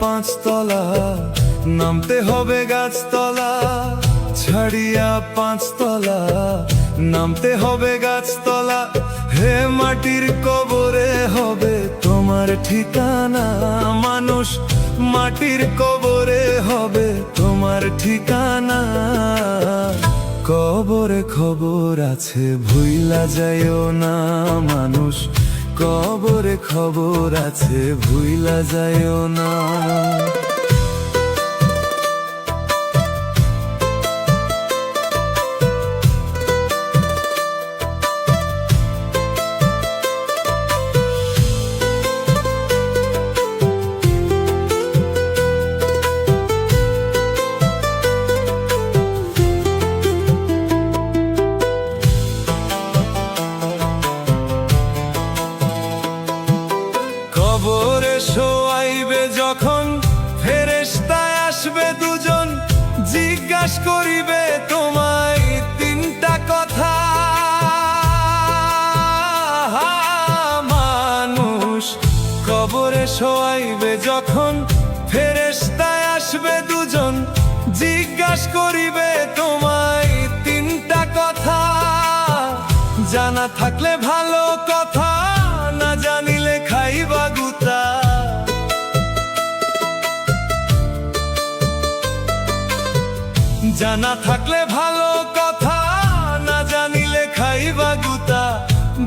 পাঁচতলা, নামতে হবে গাছতলা। ছাড়িয়া পাঁচতলা, নামতে হবে গাছতলা। হে মাটির কবরে হবে তোমার ঠিকানা। মানুষ মাটির কবরে হবে তোমার ঠিকানা। কবরে খবর আছে ভুইলা যাইও না মানুষ, কবরে খবর আছে ভুইলা যাইও না। কবরে শোয়াইবে যখন ফেরেশতা আসবে দুজন, জিজ্ঞাস করিবে তোমায় তিনটা কথা। মানুষ কবরে শোয়াইবে যখন ফেরেশতা আসবে দুজন, জিজ্ঞাস করিবে তোমায় তিনটা কথা। জানা থাকলে ভালো কথা, না জানিলে খাইবা গুতা। জানা থাকলে ভালো কথা, না জানিলে খাইবা গুতা।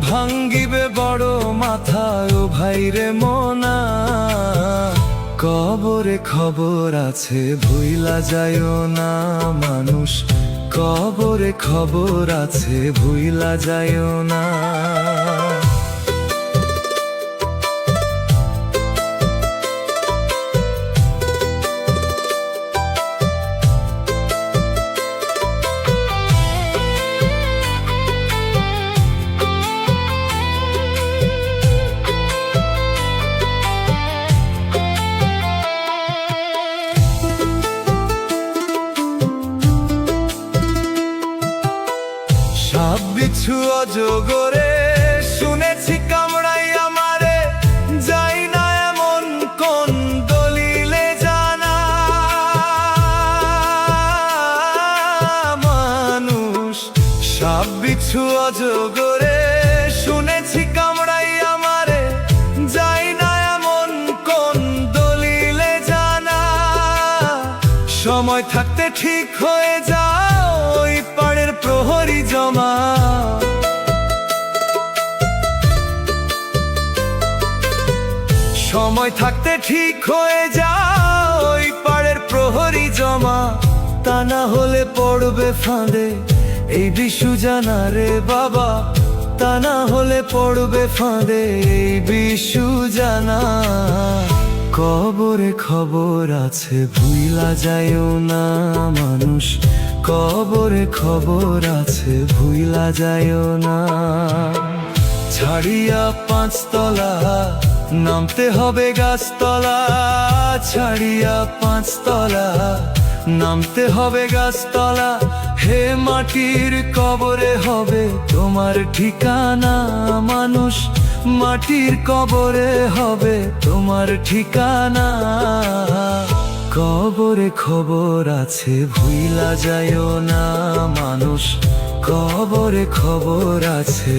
ভাঙ্গিবে বড় মাথা ও ভাইরে মনা। কবরে খবর আছে ভুইলা যাইও না মানুষ, কবরে খবর আছে ভুইলা যাইও না। সাপ বিচ্ছু অজগরে শুনেছি কামড়াই আমারে, যাই না এমন কোন দলিলে জানা। মানুষ সাপ বিচ্ছু অজগরে শুনেছি কামড়াই আমারে, যাই না এমন কোন দলিলে জানা। সময় থাকতে ঠিক হয়ে যাও ওই পাড়ের প্রহরী জমা। সময় থাকতে ঠিক হয়ে যাও ওই পাড়ের প্রহরী জমা। তা না হলে পড়বে ফাঁদে এই বিশু জানা রে বাবা। তা না হলে পড়বে ফাঁদে এই বিশু জানা। কবরে খবর আছে ভুইলা যাইও না মানুষ, কবরে খবর আছে ভুইলা যাইও না। ছাড়িয়া পাঁচতলা, নামতে হবে গাছতলা। ছাড়িয়া পাঁচতলা, নামতে হবে গাছতলা। হে মাটির কবরে হবে তোমার ঠিকানা। মানুষ মাটির কবরে হবে তোমার ঠিকানা। কবরে খবর আছে ভুইলা যাইও না মানুষ, কবরে খবর আছে